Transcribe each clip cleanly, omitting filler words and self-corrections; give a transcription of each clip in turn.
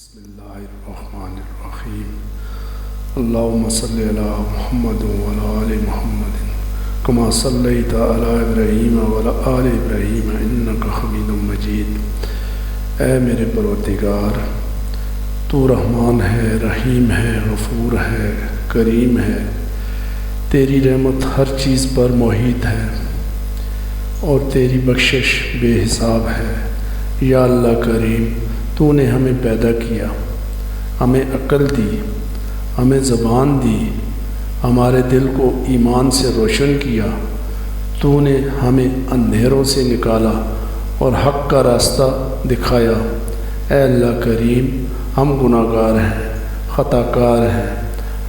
بسم اللہ الرحمن الرحیم اللہم صلی علی محمد وعلی آل محمد کما صلیت علی ابراہیم وعلی آل ابراہیم انک حمید مجید۔ اے میرے پروردگار، تو رحمان ہے، رحیم ہے، غفور ہے، کریم ہے، تیری رحمت ہر چیز پر محیط ہے اور تیری بخشش بے حساب ہے۔ یا اللہ کریم، تو نے ہمیں پیدا کیا، ہمیں عقل دی، ہمیں زبان دی، ہمارے دل کو ایمان سے روشن کیا، تو نے ہمیں اندھیروں سے نکالا اور حق کا راستہ دکھایا۔ اے اللہ کریم، ہم گناہ گار ہیں، خطا کار ہیں،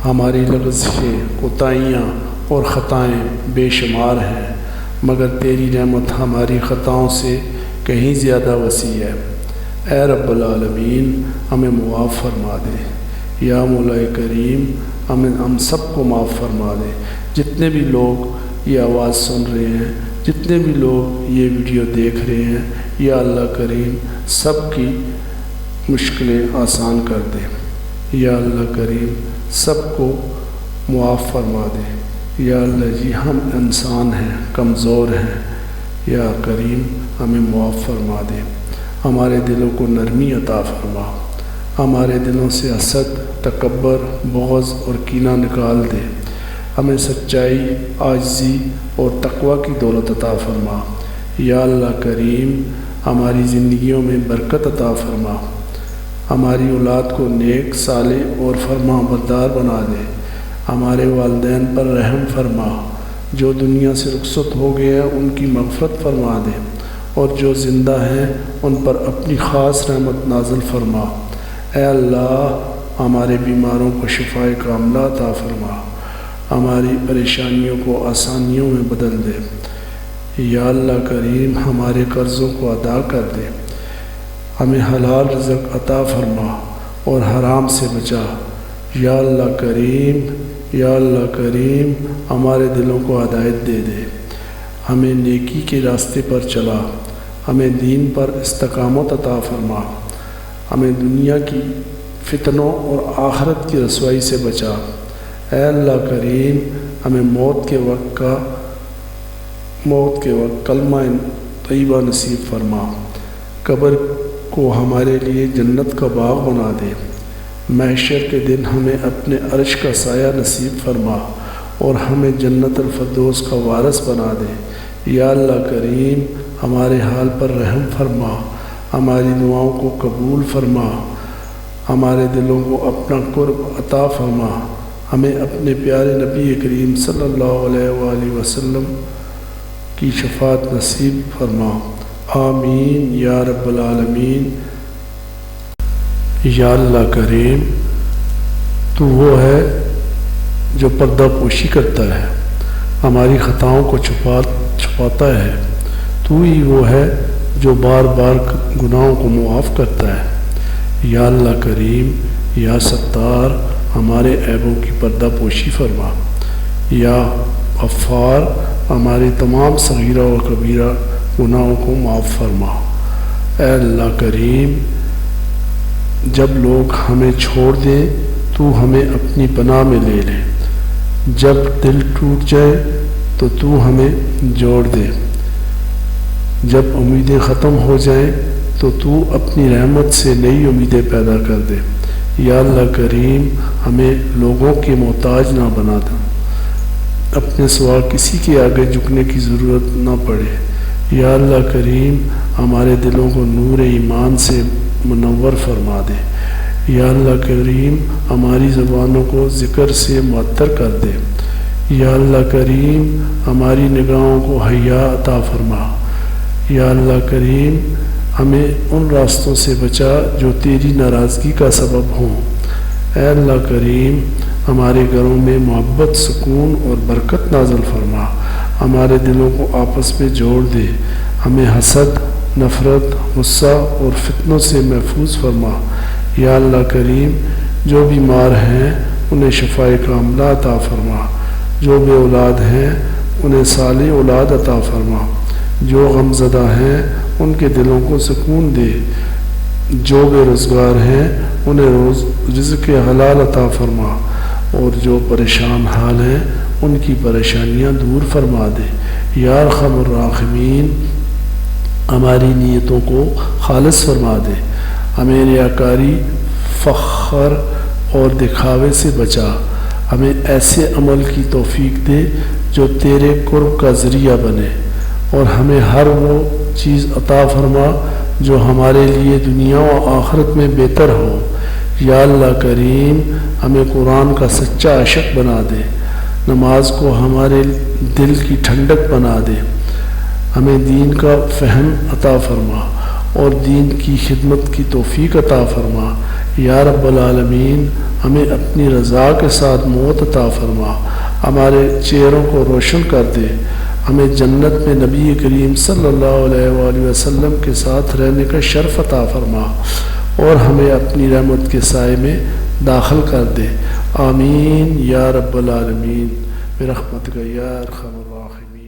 ہماری لغزشیں، کوتاہیاں اور خطائیں بے شمار ہیں، مگر تیری رحمت ہماری خطاؤں سے کہیں زیادہ وسیع ہے۔ اے رب العالمین، ہمیں معاف فرما دے۔ یا مولا کریم، ہم سب کو معاف فرما دے۔ جتنے بھی لوگ یہ آواز سن رہے ہیں، جتنے بھی لوگ یہ ویڈیو دیکھ رہے ہیں، یا اللہ کریم سب کی مشکلیں آسان کر دے۔ یا اللہ کریم سب کو معاف فرما دے۔ یا اللہ جی، ہم انسان ہیں، کمزور ہیں، یا کریم ہمیں معاف فرما دے۔ ہمارے دلوں کو نرمی عطا فرما، ہمارے دلوں سے حسد، تکبر، بغض اور کینہ نکال دے۔ ہمیں سچائی، عاجزی اور تقوی کی دولت عطا فرما۔ یا اللہ کریم ہماری زندگیوں میں برکت عطا فرما، ہماری اولاد کو نیک، صالح اور فرما بردار بنا دے۔ ہمارے والدین پر رحم فرما، جو دنیا سے رخصت ہو گئے ہیں ان کی مغفرت فرما دے، اور جو زندہ ہیں ان پر اپنی خاص رحمت نازل فرما۔ اے اللہ، ہمارے بیماروں کو شفائے کاملہ عطا فرما، ہماری پریشانیوں کو آسانیوں میں بدل دے۔ یا اللہ کریم ہمارے قرضوں کو ادا کر دے، ہمیں حلال رزق عطا فرما اور حرام سے بچا۔ یا اللہ کریم، یا اللہ کریم ہمارے دلوں کو ہدایت دے دے، ہمیں نیکی کے راستے پر چلا، ہمیں دین پر استقامت عطا فرما، ہمیں دنیا کی فتنوں اور آخرت کی رسوائی سے بچا۔ اے اللہ کریم ہمیں موت کے وقت کلمہ طیبہ نصیب فرما، قبر کو ہمارے لیے جنت کا باغ بنا دے، محشر کے دن ہمیں اپنے عرش کا سایہ نصیب فرما اور ہمیں جنت الفردوس کا وارث بنا دے۔ یا اللہ کریم ہمارے حال پر رحم فرما، ہماری دعاؤں کو قبول فرما، ہمارے دلوں کو اپنا قرب عطا فرما، ہمیں اپنے پیارے نبی کریم صلی اللہ علیہ وآلہ وسلم کی شفاعت نصیب فرما۔ آمین یا رب العالمین۔ یا اللہ کریم، تو وہ ہے جو پردہ پوشی کرتا ہے، ہماری خطاؤں کو چھپاتا ہے، تو ہی وہ ہے جو بار بار گناہوں کو معاف کرتا ہے۔ یا اللہ کریم، یا ستار ہمارے عیبوں کی پردہ پوشی فرما۔ یا غفار ہمارے تمام صغیرہ و کبیرہ گناہوں کو معاف فرما۔ اے اللہ کریم، جب لوگ ہمیں چھوڑ دیں تو ہمیں اپنی پناہ میں لے لے، جب دل ٹوٹ جائے تو ہمیں جوڑ دے، جب امیدیں ختم ہو جائیں تو اپنی رحمت سے نئی امیدیں پیدا کر دے۔ یا اللہ کریم ہمیں لوگوں کے محتاج نہ بنا دے، اپنے سوا کسی کے آگے جھکنے کی ضرورت نہ پڑے۔ یا اللہ کریم ہمارے دلوں کو نور ایمان سے منور فرما دے۔ یا اللہ کریم ہماری زبانوں کو ذکر سے معطر کر دے۔ یا اللہ کریم ہماری نگاہوں کو حیا عطا فرما۔ یا اللہ کریم ہمیں ان راستوں سے بچا جو تیری ناراضگی کا سبب ہوں۔ اے اللہ کریم ہمارے گھروں میں محبت، سکون اور برکت نازل فرما، ہمارے دلوں کو آپس میں جوڑ دے، ہمیں حسد، نفرت، غصہ اور فتنوں سے محفوظ فرما۔ یا اللہ کریم جو بیمار ہیں انہیں شفائے کاملہ عطا فرما، جو بے اولاد ہیں انہیں صالح اولاد عطا فرما، جو غمزدہ ہیں ان کے دلوں کو سکون دے، جو بے روزگار ہیں انہیں روز رزق حلال عطا فرما، اور جو پریشان حال ہیں ان کی پریشانیاں دور فرما دے۔ یا ارحم الراحمین، ہماری نیتوں کو خالص فرما دے، ہمیں ریاکاری، فخر اور دکھاوے سے بچا، ہمیں ایسے عمل کی توفیق دے جو تیرے قرب کا ذریعہ بنے، اور ہمیں ہر وہ چیز عطا فرما جو ہمارے لیے دنیا و آخرت میں بہتر ہو۔ یا اللہ کریم، ہمیں قرآن کا سچا عاشق بنا دے، نماز کو ہمارے دل کی ٹھنڈک بنا دے، ہمیں دین کا فہم عطا فرما اور دین کی خدمت کی توفیق عطا فرما۔ یا رب العالمین، ہمیں اپنی رضا کے ساتھ موت عطا فرما، ہمارے چہروں کو روشن کر دے، ہمیں جنت میں نبی کریم صلی اللہ علیہ وآلہ وسلم کے ساتھ رہنے کا شرف عطا فرما، اور ہمیں اپنی رحمت کے سائے میں داخل کر دے۔ آمین یا رب العالمین برحمتک یا ارحم الراحمین۔